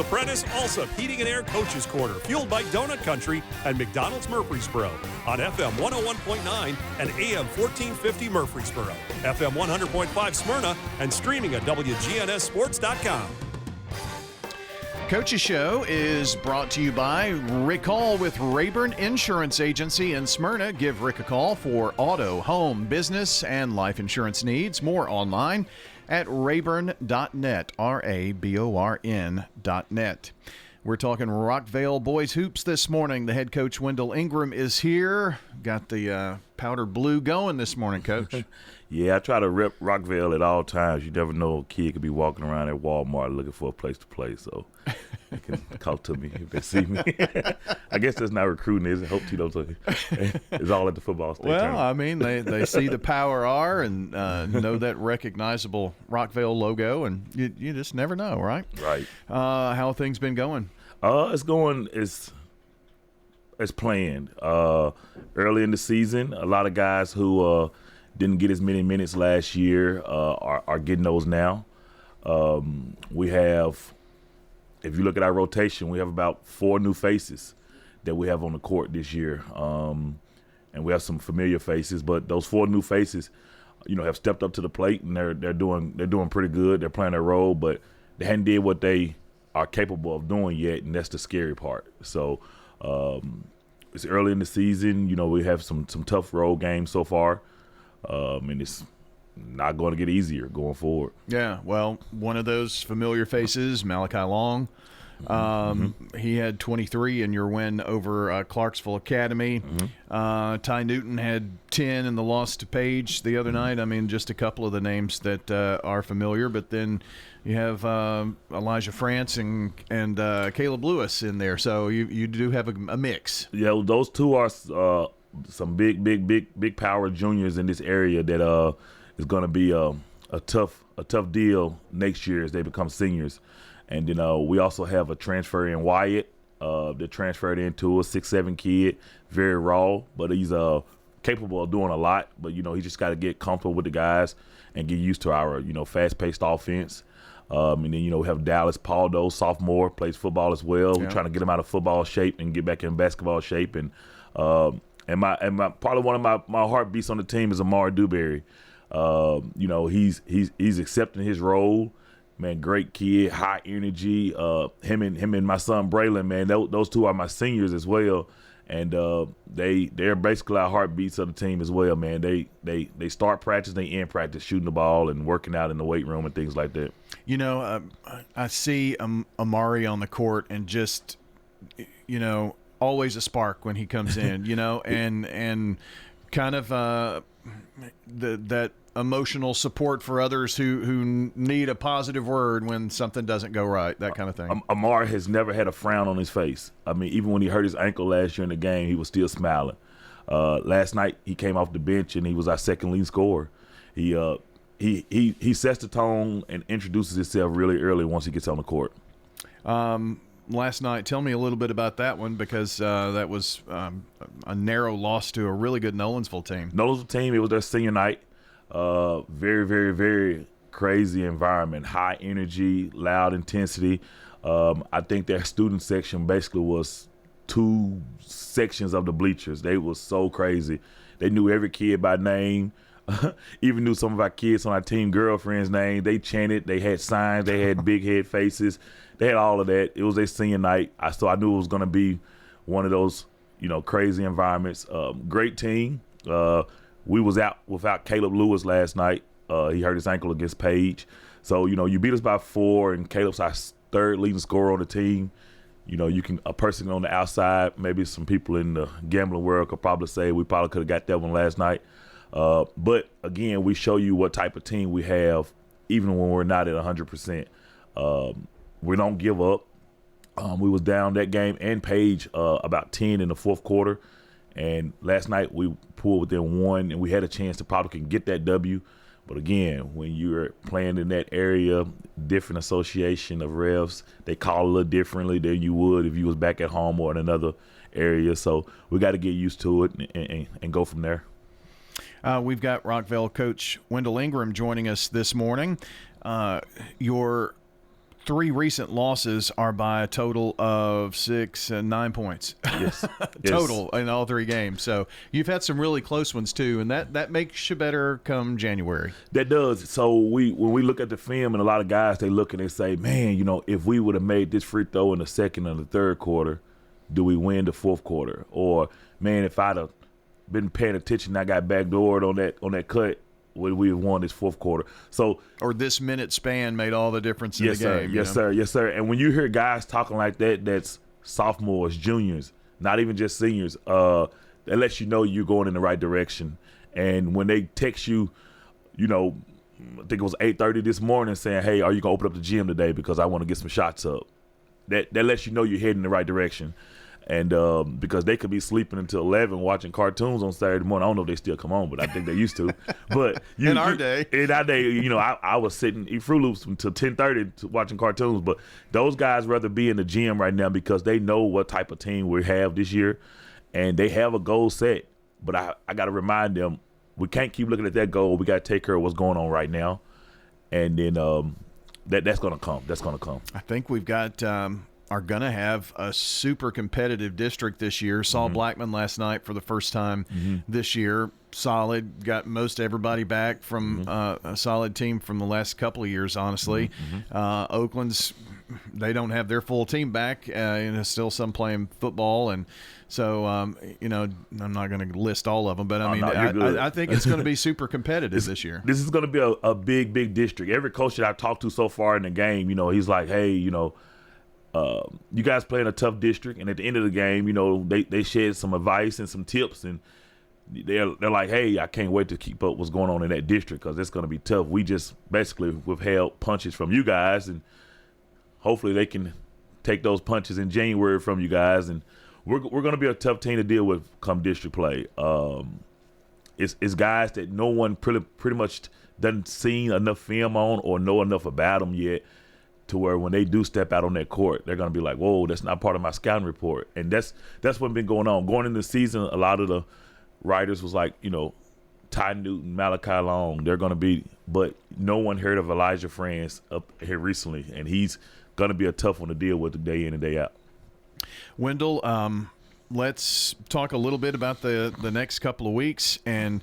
The Prentice Alsop Heating and Air Coaches Corner, fueled by Donut Country and McDonald's Murfreesboro on FM 101.9 and AM 1450 Murfreesboro, FM 100.5 Smyrna, and streaming at WGNSSports.com. Coach's Show is brought to you by Rick Hall with Rayburn Insurance Agency in Smyrna. Give Rick a call for auto, home, business, and life insurance needs. More online at rayburn.net, RABORN.net. We're talking Rockvale boys hoops this morning. The head coach, Wendell Ingram, is here. Got the powder blue going this morning, Coach. Yeah, I try to rep Rockvale at all times. You never know, a kid could be walking around at Walmart looking for a place to play, so they can talk to me if they see me. I guess that's not recruiting, is it? Hope Tito's it's all at the football state tournament. I mean, they see the Power R and know that recognizable Rockvale logo, and you just never know, right? Right. How have things been going? It's going as planned. Early in the season, a lot of guys who didn't get as many minutes last year are getting those now. We have, if you look at our rotation, we have about 4 new faces that we have on the court this year. And we have some familiar faces, but those 4 new faces, have stepped up to the plate, and they're doing pretty good. They're playing their role, but they hadn't did what they are capable of doing yet, and that's the scary part. So it's early in the season. We have some tough road games so far. And it's not going to get easier going forward. Yeah, well, one of those familiar faces, Malachi Long, he had 23 in your win over Clarksville Academy. Ty Newton had 10 in the loss to Page the other night. I mean, just a couple of the names that are familiar. But then you have Elijah France and Caleb Lewis in there. So you do have a mix. Yeah, those two are some big power juniors in this area that is going to be a tough deal next year as they become seniors. And then we also have a transfer in Wyatt that transferred into a 6'7" kid, very raw, but he's capable of doing a lot. But he just got to get comfortable with the guys and get used to our fast-paced offense. And then we have Dallas Paldo, sophomore, plays football as well. Yeah. We're trying to get him out of football shape and get back in basketball shape. And my probably one of my heartbeats on the team is Amari Dewberry. He's accepting his role. Man, great kid, high energy. Him and my son Braylon, man, those two are my seniors as well. And they're basically our heartbeats of the team as well, man. They start practice, they end practice shooting the ball and working out in the weight room and things like that. I see Amari on the court and just, always a spark when he comes in, and kind of that emotional support for others who need a positive word when something doesn't go right, that kind of thing. Amar has never had a frown on his face. I mean, even when he hurt his ankle last year in the game, he was still smiling. Last night he came off the bench and he was our second lead scorer. He sets the tone and introduces himself really early once he gets on the court. Last night, tell me a little bit about that one, because that was a narrow loss to a really good Nolensville team. Nolensville team, it was their senior night. Very, very, very crazy environment, high energy, loud intensity. I think their student section basically was 2 sections of the bleachers. They were so crazy. They knew every kid by name. Even knew some of our kids on our team girlfriends' name. They chanted. They had signs. They had big head faces. They had all of that. It was their senior night. So I knew it was going to be one of those, crazy environments. Great team. We was out without Caleb Lewis last night. He hurt his ankle against Page. So, you beat us by 4, and Caleb's our 3rd leading scorer on the team. A person on the outside, maybe some people in the gambling world could probably say we probably could have got that one last night. But, again, we show you what type of team we have, even when we're not at 100%. We don't give up. We was down that game and Page about 10 in the 4th quarter. And last night we pulled within 1, and we had a chance to probably can get that W. But again, when you're playing in that area, different association of refs, they call a little differently than you would if you was back at home or in another area. So we got to get used to it and go from there. We've got Rockvale coach Wendell Ingram joining us this morning. Your 3 recent losses are by a total of 6 and 9 points. Yes. Total in all 3 games. So you've had some really close ones too, and that makes you better come January. That does. So when we look at the film, and a lot of guys, they look and they say, man, if we would have made this free throw in the second or the third quarter, do we win the fourth quarter? Or, man, if I'd have been paying attention, I got backdoored on that cut, would we have won this fourth quarter? So, or this minute span made all the difference in the game. Yes, sir. Yes, sir. And when you hear guys talking like that, that's sophomores, juniors, not even just seniors, that lets you know you're going in the right direction. And when they text you, I think it was 8:30 this morning saying, hey, are you going to open up the gym today because I want to get some shots up? That lets you know you're heading in the right direction. And because they could be sleeping until 11 watching cartoons on Saturday morning. I don't know if they still come on, but I think they used to. But in our day, I was sitting eat Fruit Loops until 10:30 watching cartoons. But those guys rather be in the gym right now because they know what type of team we have this year, and they have a goal set. But I got to remind them, we can't keep looking at that goal. We got to take care of what's going on right now, and then that's going to come. That's going to come. I think we've got. Are going to have a super competitive district this year. Saul Blackman last night for the first time this year. Solid. Got most everybody back from a solid team from the last couple of years, honestly. Oakland's, they don't have their full team back. Still some playing football. And so, I'm not going to list all of them. But, I think it's going to be super competitive this year. This is going to be a big, big district. Every coach that I've talked to so far in the game, he's like, hey, you guys play in a tough district, and at the end of the game, they shed some advice and some tips, and they're like, hey, I can't wait to keep up what's going on in that district because it's going to be tough. We just basically withheld punches from you guys, and hopefully they can take those punches in January from you guys, and we're going to be a tough team to deal with come district play. It's guys that no one pretty much doesn't seen enough film on or know enough about them yet, to where when they do step out on that court, they're going to be like, whoa, that's not part of my scouting report. And that's what's been going on. Going into the season, a lot of the writers was like, Ty Newton, Malachi Long, they're going to be, but no one heard of Elijah Franz up here recently, and he's going to be a tough one to deal with day in and day out. Wendell, let's talk a little bit about the next couple of weeks and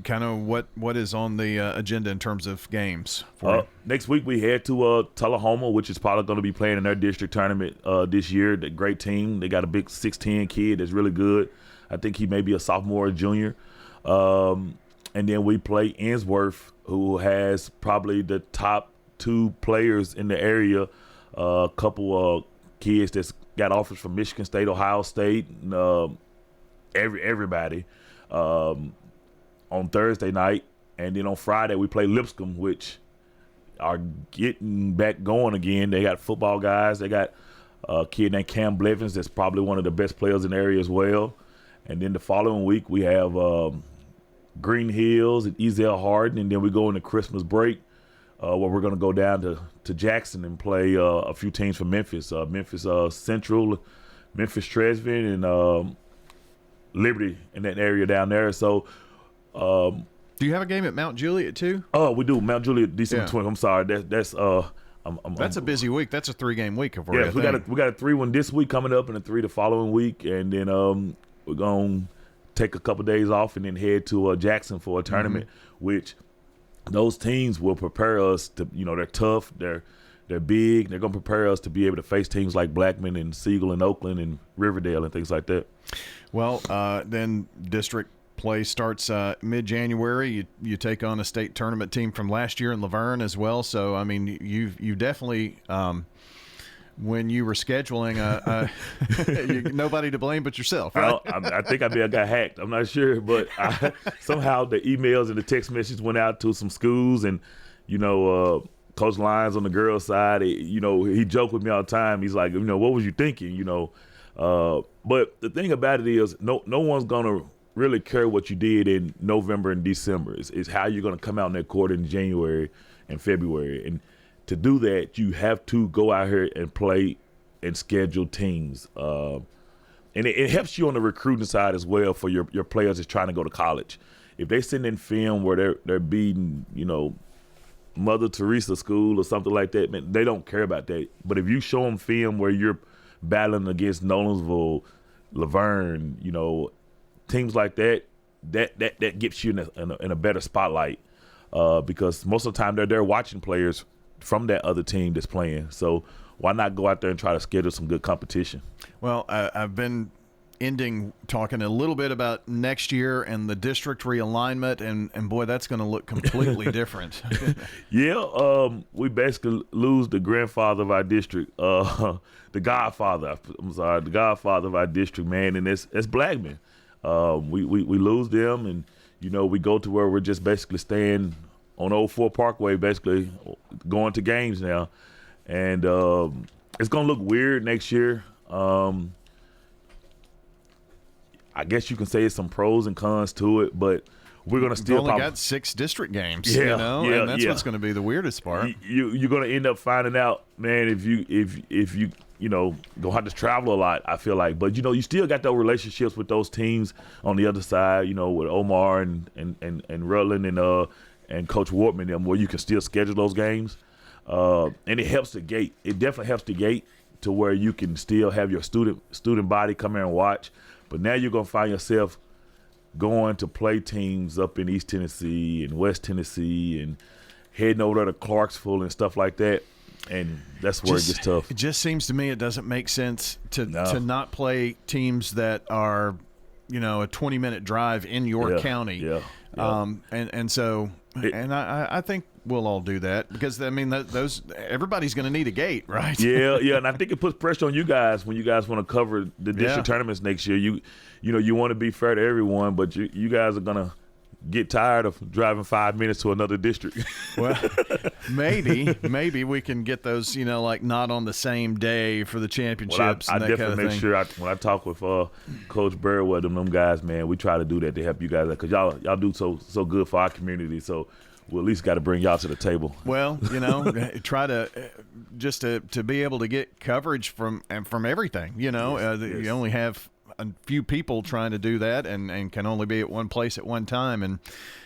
kind of what is on the agenda in terms of games for you. Next week we head to Tullahoma, which is probably going to be playing in their district tournament this year. The great team. They got a big 6'10" kid that's really good. I think he may be a sophomore or junior. And then we play Ainsworth, who has probably the top 2 players in the area. A couple of kids that's got offers from Michigan State, Ohio State, everybody. On Thursday night, and then on Friday we play Lipscomb, which are getting back going again. They got football guys. They got a kid named Cam Blevins that's probably one of the best players in the area as well. And then the following week we have Green Hills and Ezell Hardin, and then we go into Christmas break where we're going to go down to Jackson and play a few teams from Memphis. Memphis Central, Memphis Tresvant, and Liberty in that area down there. So do you have a game at Mount Juliet too? Oh, we do. Mount Juliet, December 20th. I'm sorry. That's a busy week. That's a 3-game week for you. Yeah, we got a 3-1 this week coming up and a 3 the following week, and then we're gonna take a couple days off and then head to Jackson for a tournament, which those teams will prepare us to. They're tough. They're big. They're gonna prepare us to be able to face teams like Blackman and Siegel and Oakland and Riverdale and things like that. Well, then district play starts mid-January. You take on a state tournament team from last year in Laverne as well. So, you definitely when you were scheduling, nobody to blame but yourself, right? I think I may have got hacked. I'm not sure, but somehow the emails and the text messages went out to some schools, and Coach Lyons on the girls' side, he joked with me all the time. He's like, what was you thinking? But the thing about it is, no one's gonna really care what you did in November and December. It's how you're going to come out in that court in January and February. And to do that, you have to go out here and play and schedule teams. And it helps you on the recruiting side as well for your players that's trying to go to college. If they send in film where they're beating, Mother Teresa school or something like that, man, they don't care about that. But if you show them film where you're battling against Nolensville, Laverne, teams like that gets you in a better spotlight because most of the time they're there watching players from that other team that's playing. So why not go out there and try to schedule some good competition? Well, I've been talking a little bit about next year and the district realignment, and boy, that's going to look completely different. Yeah, we basically lose the grandfather of our district, the godfather. I'm sorry, the godfather of our district, man, and it's Blackman. We lose them, and we go to where we're just basically staying on Old Fort Parkway, basically going to games now, and it's going to look weird next year. I guess you can say it's some pros and cons to it, but we're going to still only got 6 district games, and that's what's going to be the weirdest part. You're going to end up finding out, man, if you go have to travel a lot, I feel like. But you still got those relationships with those teams on the other side, with Omar and Rutland and Coach Wortman, them, where you can still schedule those games. And it helps the gate. It definitely helps the gate to where you can still have your student body come here and watch. But now you're going to find yourself going to play teams up in East Tennessee and West Tennessee and heading over to Clarksville and stuff like that. And that's where it gets tough. It just seems to me it doesn't make sense to not play teams that are, a 20-minute drive in your county. Yeah. And so I think we'll all do that because, those everybody's going to need a gate, right? Yeah, and I think it puts pressure on you guys when you guys want to cover the district tournaments next year. You want to be fair to everyone, but you guys are going to get tired of driving 5 minutes to another district. Well, maybe we can get those, not on the same day for the championships. Well, I and that definitely kind of make thing. sure when I talk with Coach Burwell, them guys, man, we try to do that to help you guys because y'all do so good for our community. So we at least got to bring y'all to the table. Well, try to just to be able to get coverage from everything. You only have a few people trying to do that and can only be at one place at one time, and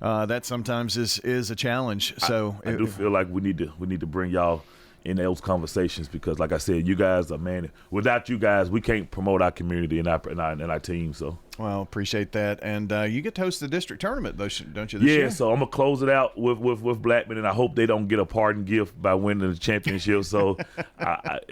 that sometimes is a challenge. So I do feel like we need to bring y'all in those conversations because, like I said, you guys are, man, without you guys, we can't promote our community and our team. So. Well, appreciate that. And you get to host the district tournament, though, don't you, this year? Yeah, so I'm going to close it out with Blackman, and I hope they don't get a parting gift by winning the championship. So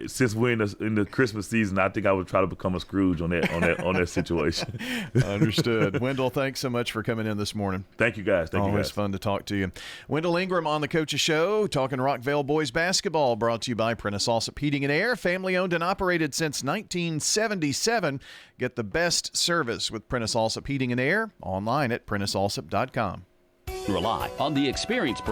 since we're in the Christmas season, I think I would try to become a Scrooge on that situation. Understood. Wendell, thanks so much for coming in this morning. Thank you, guys. Always fun to talk to you. Wendell Ingram on the Coach's Show, talking Rockvale boys basketball, brought to you by Prentice Allsup Heating and Air, family owned and operated since 1977. Get the best service with Prentice Allsup Heating and Air online at PrenticeAllsup.com. Rely on the experience